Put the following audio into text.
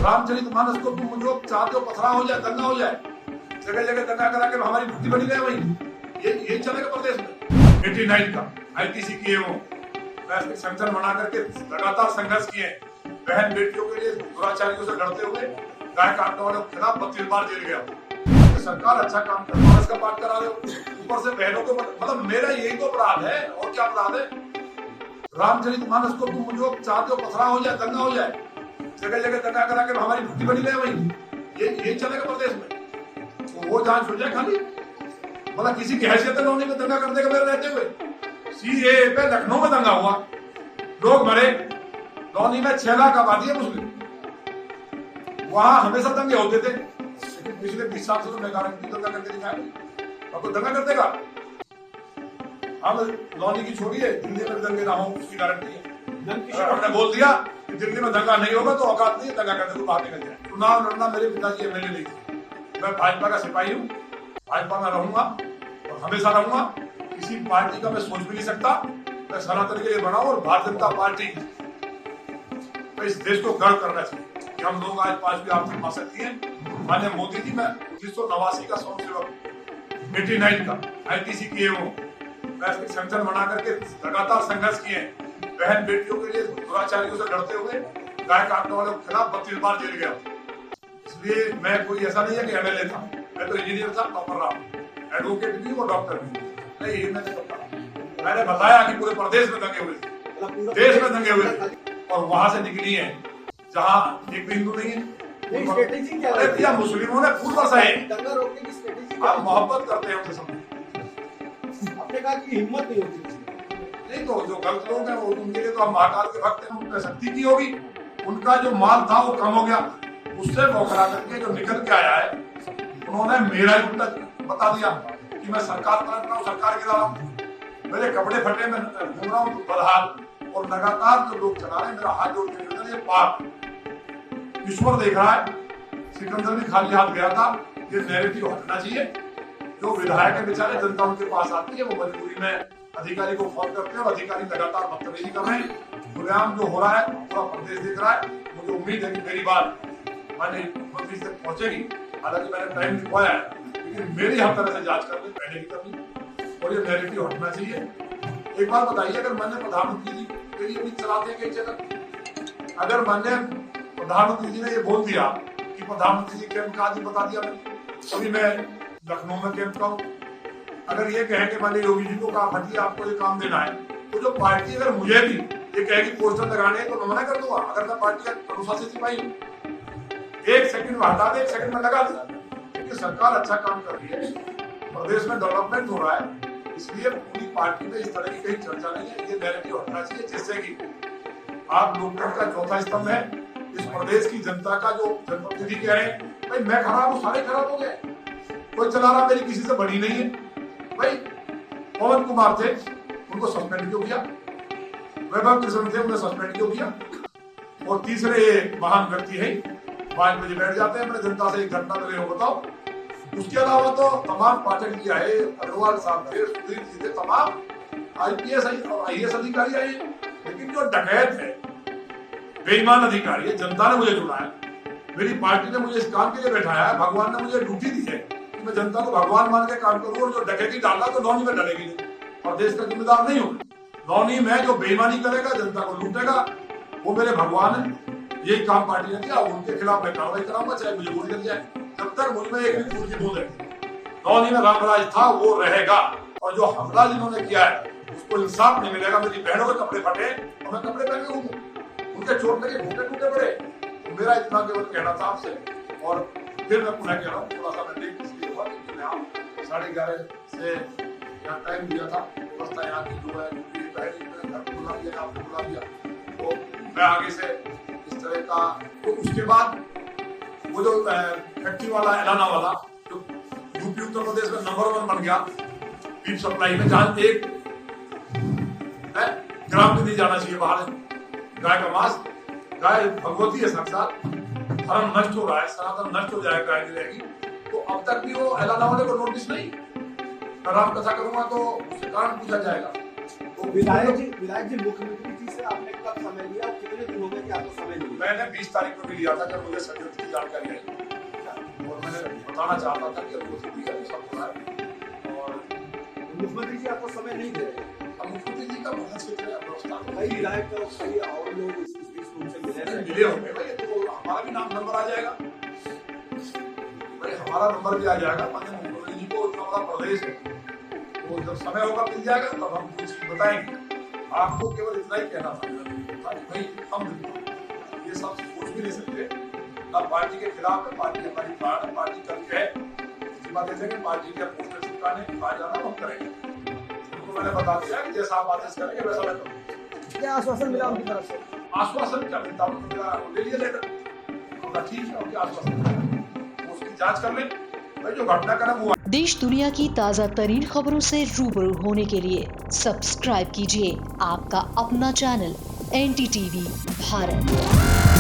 रामचरितमानस को तुम जो चाहते हो पथरा हो जाए, दंगा हो जाए, जगह जगह दंगा करा के हमारी भक्ति बनी रहे वही यही चलेगा प्रदेश में। 89 का आईटीसी किए वो वैश्विक संगठन बना करके लगातार संघर्ष किए, बहन बेटियों के लिए दुराचारियों से लड़ते हुए गाय काटने वालों के खिलाफ 32 बार जेल गया। सरकार अच्छा काम कर रही है, इसका पाठ करा रहे हो, ऊपर से बहनों को मतलब मेरा यही तो अपराध है और क्या अपराध है। रामचरितमानस को तुम जो चाहते हो पथरा हो जाए, दंगा हो जाए, जगह जगह दंगा करा के हमारी भक्ति बनी रहे वही यही चलेगा प्रदेश में। तो वो जांच हो जाए खाली, मतलब किसी की हैसियत लोगों में दंगा करने के मेरे रहते हुए। सीएए पे लखनऊ में दंगा हुआ, लोग मरे, लौनी में 6 लाख आबादी है मुस्लिम, वहां हमेशा दंगे होते थे, लेकिन पिछले 20 साल से तो मैं गारंटी दंगा करके दिखाया। अब तो दंगा कर देगा, हम लौनी की छोड़ी है, दिल्ली में दंगे ना हो उसकी गारंटी है। हमने बोल दिया कि दिल्ली में दंगा नहीं होगा तो औकात नहीं दंगा करने को बाहर निकल जाए। चुनाव लड़ना मेरे पिताजी एमएलए नहीं थे, मैं भाजपा का सिपाही हूँ, भाजपा में रहूंगा और हमेशा रहूंगा। किसी पार्टी का मैं सोच भी नहीं सकता, मैं सनातन के लिए बना हूं और भारतीय जनता पार्टी तो इस देश को गर्व करना चाहिए कि हम लोग आज 5वीं आर्थिक महाशक्ति हैं। माननीय मोदी जी, मैं 1989 का स्वयंसेवक, 89 का आईटीसी किए वो वैश्विक संगठन बना करके लगातार संघर्ष किए, बहन बेटियों के लिए दुराचारियों से लड़ते हुए गाय काटने वालों के खिलाफ 32 बार जेल गया। इसलिए मैं कोई ऐसा नहीं है कि एमएलए था, मैं तो इंजीनियर था, टॉपर रहा, एडवोकेट भी और डॉक्टर भी नहीं। ये मैंने बताया कि पूरे प्रदेश में दंगे हुए थे, देश में दंगे हुए थे, और वहां से निकली है जहां एक हिंदू नहीं है। अरे भैया, मुस्लिमों ने फूल बरसाए, दंगा रोकने की स्ट्रेटेजी आप मोहब्बत करते हैं उनसे समझ, आपने कहा कि हिम्मत नहीं होती। नहीं तो जो गलत लोग हैं वो उनके लिए तो हम महाकाल के भक्त हैं, उनकी शक्ति की होगी, उनका जो माल था वो कम हो गया, उससे बौखला करके जो निकल के आया है उन्होंने मेरा ही उल्टा बता दिया कि मैं सरकार कर रहा हूँ, सरकार गिरा रहा हूँ, मेरे कपड़े फटे में घूम रहा हूँ बदहाल, और लगातार जो लोग चला रहे हैं मेरा हाथ जोड़ के निवेदन, ये पाप ईश्वर देख रहा है। सिकंदर भी खाली हाथ गया था, ये नैरेटिव हटना चाहिए। जो विधायक है बेचारे, जनता उनके पास आती है, वो मजबूरी में अधिकारी को फोन करते हैं और अधिकारी लगातार बदतमीजी कर रहे हैं। खुलेआम जो हो रहा है पूरा प्रदेश देख रहा है। मुझे उम्मीद है कि मेरी बात माननीय मंत्री तक पहुंचेगी, हालांकि मैंने टाइम लिखवाया है, लेकिन मेरी हर तरह से जांच करनी, पहले भी करनी, और ये नैरेटिव हटना चाहिए। एक बात बताइए, अगर माननीय प्रधानमंत्री जी के लिए भी चलाते हैं कई जगह, अगर माननीय प्रधानमंत्री जी ने ये बोल दिया कि प्रधानमंत्री जी कैंप का आदि बता दिया, अभी मैं लखनऊ में कैंप का हूँ, अगर ये कहें कि माननीय योगी जी को कहा फटिए आपको ये काम देना है, तो जो पार्टी अगर मुझे भी ये कहेगी पोस्टर लगाने हैं तो मैं मना कर दूंगा। अगर मैं पार्टी का अनुशासित सिपाही हूँ, 1 सेकंड में हटा दे, 1 सेकंड में लगा दे, क्योंकि सरकार अच्छा काम कर रही है, प्रदेश में डेवलपमेंट हो रहा है, इसलिए पूरी पार्टी में इस तरह की कहीं चर्चा नहीं है। ये नैरेटिव हटना चाहिए, जिससे कि आप लोकतंत्र का चौथा स्तंभ है, इस प्रदेश की जनता का जो जनप्रतिनिधि कह रहे हैं भाई मैं खराब हूँ, सारे खराब हो गए, कोई चला रहा मेरी किसी से बड़ी नहीं है। भाई पवन कुमार थे, उनको सस्पेंड क्यों किया? वैभव कृष्ण थे, उन्हें सस्पेंड क्यों किया? और तीसरे ये महान व्यक्ति है, 5 बजे बैठ जाते हैं, अपने जनता से एक घंटा लगे हो बताओ। उसके अलावा तो तमाम पाठक जी आए, अग्रवाल साहब थे, सुधीर जी थे, तमाम आईपीएस और आईएएस अधिकारी आए, लेकिन जो डकैत है, बेईमान अधिकारी है, जनता ने मुझे चुना है, मेरी पार्टी ने मुझे इस काम के लिए बैठाया है, भगवान ने मुझे ड्यूटी दी है कि मैं जनता को भगवान मान के काम करूं, और जो डकैती डाला तो लौनी में डलेगी नहीं, प्रदेश का जिम्मेदार नहीं हूं। लौनी में जो बेईमानी करेगा, जनता को लूटेगा, वो मेरे भगवान है। यही काम पार्टी ने किया, उनके खिलाफ मैं कार्रवाई कराऊंगा, चाहे मुझे गोली लग जाए। जब तक मुझ में एक भी खून की बूंद है, लौनी में रामराज था वो रहेगा, और जो हमला जिन्होंने किया है उसको इंसाफ नहीं मिलेगा। मेरी बहनों के कपड़े फटे और मैं कपड़े पहन के घूमूं, उनके चोट लगे, घूटे टूटे पड़े। तो मेरा इतना केवल कहना था आपसे, और फिर मैं पुनः कह रहा हूँ, थोड़ा सा मैं लेट इसलिए हुआ क्योंकि मैं आप 11:30 से यहाँ टाइम दिया था, व्यवस्था यहाँ की जो है घर बुला दिया, आपने बुला दिया, तो मैं आगे से इस तरह का। तो उसके बाद वो जो फैक्ट्री वाला एलाना वाला जो यूपी उत्तर प्रदेश में नंबर 1 बन गया बीफ सप्लाई में, जहां 1 ग्राम भी नहीं जाना चाहिए बाहर गाय का मांस। गाय भगवती है साक्षात, धर्म नष्ट हो रहा है, सनातन नष्ट हो जाएगा, गाय नहीं रहेगी। तो अब तक भी वो एलाना वाले को नोटिस नहीं, मैं राम कथा करूंगा तो उससे कारण पूछा जाएगा, तो विधायक जी मुख्यमंत्री जी से आपने कब समय लिया और कितने दिन हो गए कि आपको समय नहीं मिला? मैंने 20 तारीख को भी लिया था जब मुझे संयुक्त की जानकारी आई और मैंने बताना चाहता था कि वो सब हो रहा है और मुख्यमंत्री जी आपको समय नहीं दे रहे। अब मुख्यमंत्री जी का बहुत क्षेत्र है व्यवस्था तो कई विधायक तो कई और लोग इस बीच में उनसे मिले हैं। मिले होंगे भाई, तो हमारा भी नाम नंबर आ जाएगा भाई, हमारा नंबर भी आ जाएगा। माननीय मुख्यमंत्री जी को इतना बड़ा प्रदेश है, वो जब समय होगा मिल जाएगा तब हम कुछ बताएंगे। आपको केवल इतना ही कहना था कि भाई हम ये सब सोच भी नहीं सकते ना, पार्टी के खिलाफ है, पार्टी हमारी प्राण है, पार्टी करके है इसी बात है कि पार्टी के पोस्टर चिपकाने आ जाना हम करेंगे। उनको मैंने बता दिया कि जैसा आप आदेश करेंगे वैसा मैं करूँगा। क्या आश्वासन मिला उनकी तरफ से? आश्वासन क्या मिलता है, मेरा ले लिया लेटर, उनका ठीक है, उनके आश्वासन मिला। उसकी जांच कर ले भाई, जो घटना का वो देश दुनिया की ताज़ा तरीन खबरों से रूबरू होने के लिए सब्सक्राइब कीजिए आपका अपना चैनल NTTV भारत।